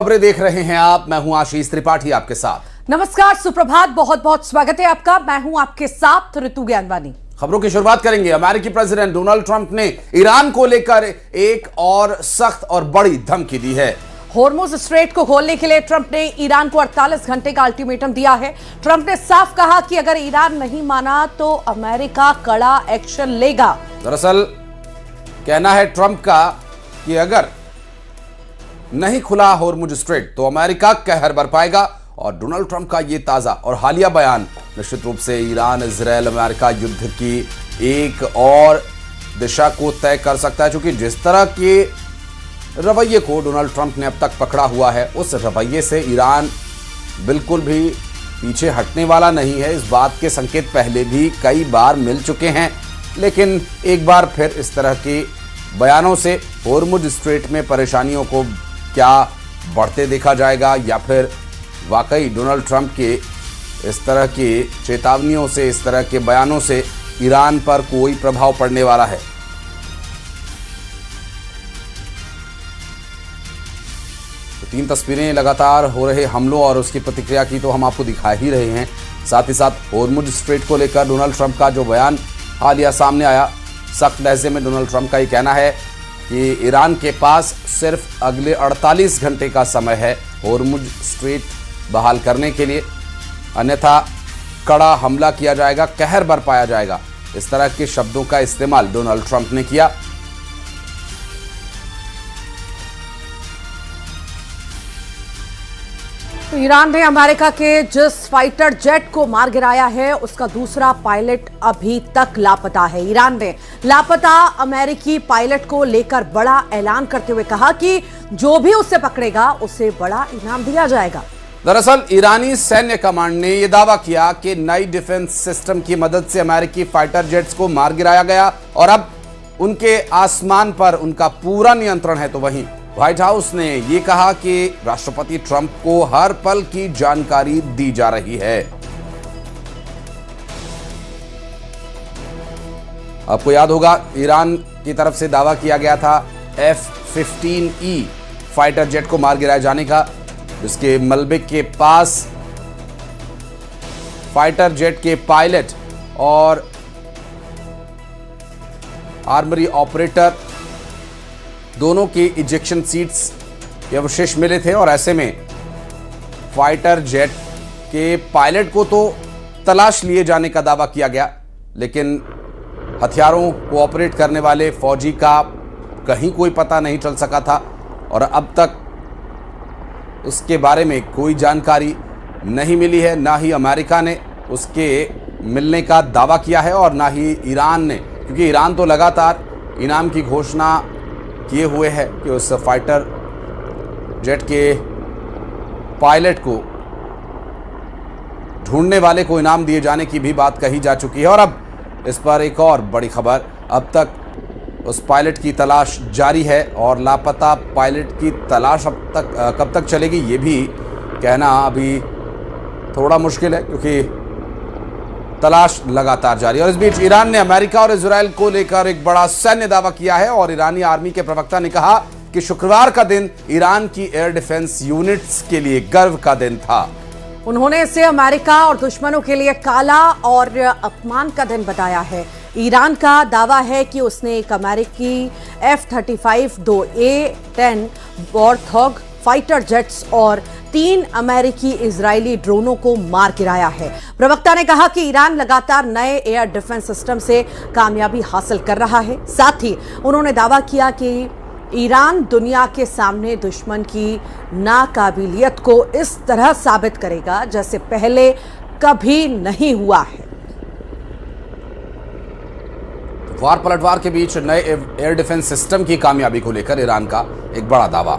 खबरें देख रहे हैं आप। मैं हूं आशीष त्रिपाठी आपके साथ। नमस्कार, सुप्रभात, बहुत बहुत स्वागत है आपका। मैं हूं आपके साथ ऋतु ज्ञानवानी। खबरों की शुरुआत करेंगे। अमेरिकी प्रेसिडेंट डोनाल्ड ट्रंप ने ईरान को लेकर एक और सख्त और बड़ी धमकी दी है। होर्मुज स्ट्रेट को खोलने के लिए ट्रंप ने ईरान को 48 घंटे का अल्टीमेटम दिया है। ट्रंप ने साफ कहा कि अगर ईरान नहीं माना तो अमेरिका कड़ा एक्शन लेगा। दरअसल कहना है ट्रंप का कि अगर नहीं खुला होर्मुज स्ट्रेट तो अमेरिका कहर बरपाएगा। और डोनाल्ड ट्रंप का यह ताजा और हालिया बयान निश्चित रूप से ईरान इजरायल अमेरिका युद्ध की एक और दिशा को तय कर सकता है, क्योंकि जिस तरह के रवैये को डोनाल्ड ट्रंप ने अब तक पकड़ा हुआ है, उस रवैये से ईरान बिल्कुल भी पीछे हटने वाला नहीं है। इस बात के संकेत पहले भी कई बार मिल चुके हैं, लेकिन एक बार फिर इस तरह के बयानों से होर्मुज स्ट्रेट में परेशानियों को क्या बढ़ते देखा जाएगा, या फिर वाकई डोनाल्ड ट्रंप के इस तरह की चेतावनियों से, इस तरह के बयानों से ईरान पर कोई प्रभाव पड़ने वाला है। तो 3 तस्वीरें लगातार हो रहे हमलों और उसकी प्रतिक्रिया की तो हम आपको दिखा ही रहे हैं। साथ ही साथ होर्मुज स्ट्रेट को लेकर डोनाल्ड ट्रंप का जो बयान हालिया सामने आया, सख्त लहजे में डोनाल्ड ट्रंप का ये कहना है कि ईरान के पास सिर्फ अगले 48 घंटे का समय है होर्मुज स्ट्रेट बहाल करने के लिए, अन्यथा कड़ा हमला किया जाएगा, कहर बरपाया जाएगा। इस तरह के शब्दों का इस्तेमाल डोनाल्ड ट्रंप ने किया। तो ईरान ने अमेरिका के जिस फाइटर जेट को मार गिराया है, उसका दूसरा पायलट अभी तक लापता है। ईरान ने लापता अमेरिकी पायलट को लेकर बड़ा ऐलान करते हुए कहा कि जो भी उसे पकड़ेगा उसे बड़ा इनाम दिया जाएगा। दरअसल ईरानी सैन्य कमांड ने यह दावा किया कि नई डिफेंस सिस्टम की मदद से अमेरिकी फाइटर जेट्स को मार गिराया गया और अब उनके आसमान पर उनका पूरा नियंत्रण है। तो वहीं व्हाइट हाउस ने यह कहा कि राष्ट्रपति ट्रंप को हर पल की जानकारी दी जा रही है। आपको याद होगा, ईरान की तरफ से दावा किया गया था F-15E फाइटर जेट को मार गिराए जाने का, जिसके मलबे के पास फाइटर जेट के पायलट और आर्मरी ऑपरेटर दोनों की इजेक्शन सीट्स के अवशेष मिले थे। और ऐसे में फाइटर जेट के पायलट को तो तलाश लिए जाने का दावा किया गया, लेकिन हथियारों को ऑपरेट करने वाले फौजी का कहीं कोई पता नहीं चल सका था। और अब तक उसके बारे में कोई जानकारी नहीं मिली है। ना ही अमेरिका ने उसके मिलने का दावा किया है और ना ही ईरान ने, क्योंकि ईरान तो लगातार इनाम की घोषणा किए हुए है कि उस फाइटर जेट के पायलट को ढूंढने वाले को इनाम दिए जाने की भी बात कही जा चुकी है। और अब इस पर एक और बड़ी खबर, अब तक उस पायलट की तलाश जारी है और लापता पायलट की तलाश अब तक कब तक चलेगी ये भी कहना अभी थोड़ा मुश्किल है, क्योंकि तलाश लगातार जारी है। और इस बीच ईरान ने अमेरिका और इजरायल को लेकर एक बड़ा सैन्य दावा किया है और ईरानी आर्मी के प्रवक्ता ने कहा कि शुक्रवार का दिन ईरान की एयर डिफेंस यूनिट्स के लिए गर्व का दिन था। उन्होंने इसे अमेरिका और दुश्मनों के लिए काला और अपमान का दिन बताया है। ईरान का दावा है कि उसने एक अमेरिकी F-35 दो A-10 वॉरथॉग फाइटर जेट्स और 3 अमेरिकी इजरायली ड्रोनों को मार गिराया है। प्रवक्ता ने कहा कि ईरान लगातार नए एयर डिफेंस सिस्टम से कामयाबी हासिल कर रहा है। साथ ही उन्होंने दावा किया कि ईरान दुनिया के सामने दुश्मन की नाकाबिलियत को इस तरह साबित करेगा जैसे पहले कभी नहीं हुआ है। वार पलटवार के बीच नए एयर डिफेंस सिस्टम की कामयाबी को लेकर ईरान का एक बड़ा दावा।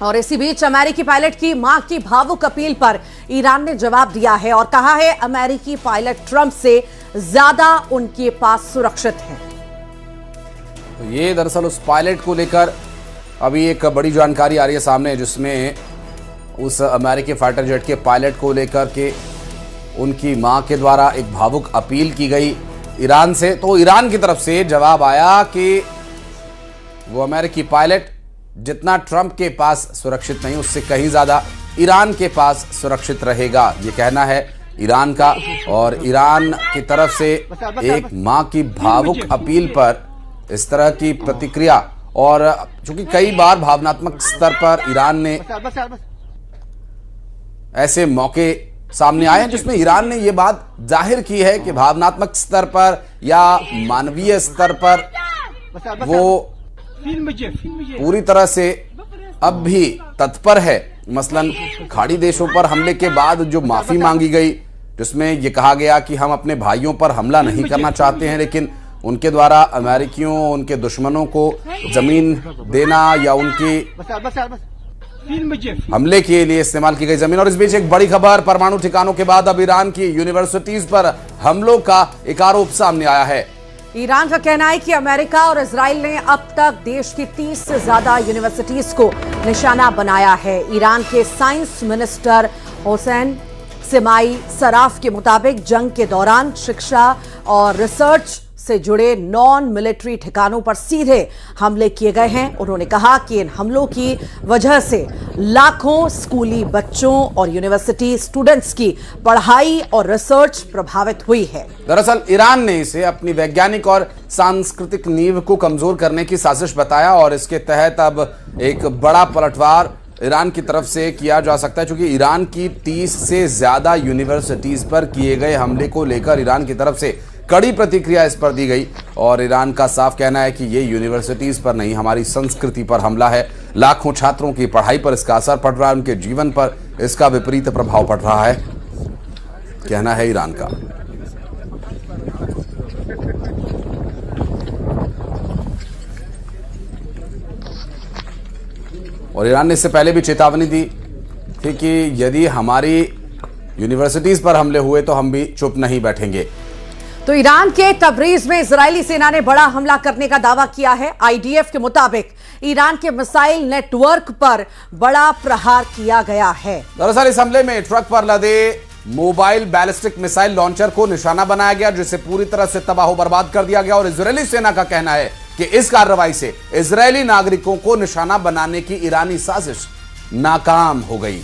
और इसी बीच अमेरिकी पायलट की मां की भावुक अपील पर ईरान ने जवाब दिया है और कहा है अमेरिकी पायलट ट्रंप से ज्यादा उनके पास सुरक्षित है। तो ये दरअसल उस पायलट को लेकर अभी एक बड़ी जानकारी आ रही है सामने, जिसमें उस अमेरिकी फाइटर जेट के पायलट को लेकर के उनकी मां के द्वारा एक भावुक अपील की गई ईरान से। तो ईरान की तरफ से जवाब आया कि वो अमेरिकी पायलट जितना ट्रंप के पास सुरक्षित नहीं, उससे कहीं ज्यादा ईरान के पास सुरक्षित रहेगा, ये कहना है ईरान का। और ईरान की तरफ से एक मां की भावुक अपील पर इस तरह की प्रतिक्रिया, और चूंकि कई बार भावनात्मक स्तर पर ईरान ने ऐसे मौके सामने आए हैं जिसमें ईरान ने यह बात जाहिर की है कि भावनात्मक स्तर पर या मानवीय स्तर पर वो पूरी तरह से अब भी तत्पर है। मसलन खाड़ी देशों पर हमले के बाद जो माफी मांगी गई, जिसमें यह कहा गया कि हम अपने भाइयों पर हमला नहीं करना चाहते हैं, लेकिन उनके द्वारा अमेरिकियों, उनके दुश्मनों को जमीन देना या उनकी हमले के लिए इस्तेमाल की गई जमीन। और इस बीच एक बड़ी खबर, परमाणु ठिकानों के बाद अब ईरान की यूनिवर्सिटीज पर हमलों का एक आरोप सामने आया है। ईरान का कहना है कि अमेरिका और इजराइल ने अब तक देश की 30 से ज्यादा यूनिवर्सिटीज को निशाना बनाया है। ईरान के साइंस मिनिस्टर हुसैन सिमाई सराफ के मुताबिक जंग के दौरान शिक्षा और रिसर्च से जुड़े नॉन मिलिट्री ठिकानों पर सीधे हमले किए गए हैं। उन्होंने कहा कि इन हमलों की वजह से लाखों स्कूली बच्चों और यूनिवर्सिटी स्टूडेंट्स की पढ़ाई और रिसर्च प्रभावित हुई है। दरअसल ईरान ने इसे अपनी वैज्ञानिक और सांस्कृतिक नींव को कमजोर करने की साजिश बताया, और इसके तहत अब एक बड़ा पलटवार ईरान की तरफ से किया जा सकता है, क्योंकि ईरान की 30 से ज्यादा यूनिवर्सिटीज पर किए गए हमले को लेकर ईरान की तरफ से कड़ी प्रतिक्रिया इस पर दी गई। और ईरान का साफ कहना है कि ये यूनिवर्सिटीज पर नहीं, हमारी संस्कृति पर हमला है। लाखों छात्रों की पढ़ाई पर इसका असर पड़ रहा है, उनके जीवन पर इसका विपरीत प्रभाव पड़ रहा है, कहना है ईरान का। और ईरान ने इससे पहले भी चेतावनी दी थी कि यदि हमारी यूनिवर्सिटीज पर हमले हुए तो हम भी चुप नहीं बैठेंगे। तो ईरान के तबरीज में इजरायली सेना ने बड़ा हमला करने का दावा किया है। आईडीएफ के मुताबिक ईरान के मिसाइल नेटवर्क पर बड़ा प्रहार किया गया है। दरअसल इस हमले में ट्रक पर लदे मोबाइल बैलिस्टिक मिसाइल लॉन्चर को निशाना बनाया गया, जिसे पूरी तरह से तबाह बर्बाद कर दिया गया। और इजरायली सेना का कहना है कि इस कार्रवाई से इजरायली नागरिकों को निशाना बनाने की ईरानी साजिश नाकाम हो गई।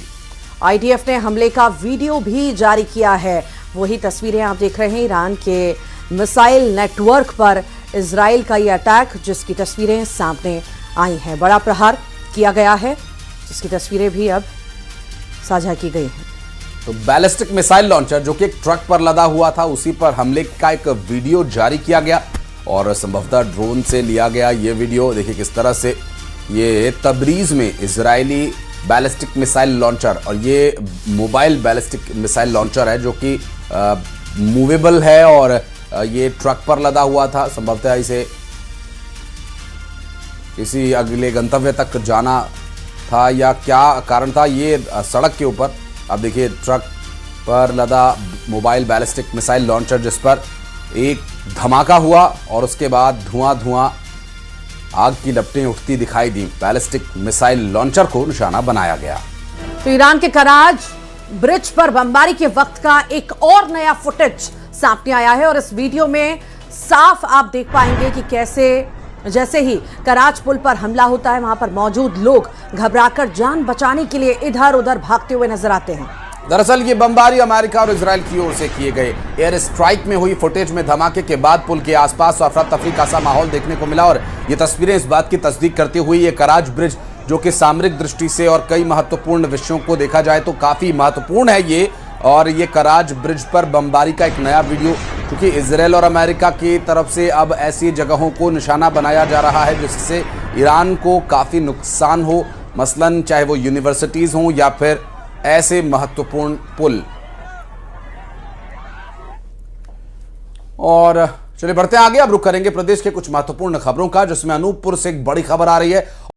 आईडीएफ ने हमले का वीडियो भी जारी किया है। वही तस्वीरें आप देख रहे हैं ईरान के मिसाइल नेटवर्क पर इजराइल का यह अटैक, जिसकी तस्वीरें सामने आई हैं। बड़ा प्रहार किया गया है, जिसकी तस्वीरें भी अब साझा की गई हैं। तो बैलिस्टिक मिसाइल लॉन्चर जो कि एक ट्रक पर लदा हुआ था, उसी पर हमले का एक वीडियो जारी किया गया, और संभवतः ड्रोन से लिया गया ये वीडियो। देखिए किस तरह से ये तबरीज में इजरायली बैलिस्टिक मिसाइल लॉन्चर, और ये मोबाइल बैलिस्टिक मिसाइल लॉन्चर है जो कि मूवेबल है, और ये ट्रक पर लदा हुआ था। संभवतः इसे किसी अगले गंतव्य तक जाना था या क्या कारण था, ये सड़क के ऊपर अब देखिए ट्रक पर लदा मोबाइल बैलिस्टिक मिसाइल लॉन्चर, जिस पर एक धमाका हुआ और उसके बाद धुआं आग की लपटें उठती दिखाई दी। बैलिस्टिक मिसाइल लॉन्चर को निशाना बनाया गया। तो ईरान के कराज ब्रिज पर बमबारी के वक्त का एक और नया फुटेज सामने आया है, और इस वीडियो में साफ आप देख पाएंगे कि कैसे जैसे ही कराज पुल पर हमला होता है, वहां पर मौजूद लोग घबराकर जान बचाने के लिए इधर उधर भागते हुए नजर आते हैं। दरअसल ये बमबारी अमेरिका और इजराइल की ओर से किए गए एयर स्ट्राइक में हुई फुटेज में धमाके के बाद पुल के आसपास अफरा तफरी का सा माहौल देखने को मिला, और ये तस्वीरें इस बात की तस्दीक करती हुई ये कराज ब्रिज जो कि सामरिक दृष्टि से और कई महत्वपूर्ण विषयों को देखा जाए तो काफी महत्वपूर्ण है ये। और ये कराज ब्रिज पर बमबारी का एक नया वीडियो, क्योंकि इजराइल और अमेरिका की तरफ से अब ऐसी जगहों को निशाना बनाया जा रहा है जिससे ईरान को काफी नुकसान हो, मसलन चाहे वो यूनिवर्सिटीज हों या फिर ऐसे महत्वपूर्ण पुल। और चलिए बढ़ते हैं आगे। अब रुक करेंगे प्रदेश के कुछ महत्वपूर्ण खबरों का, जिसमें अनूपपुर से एक बड़ी खबर आ रही है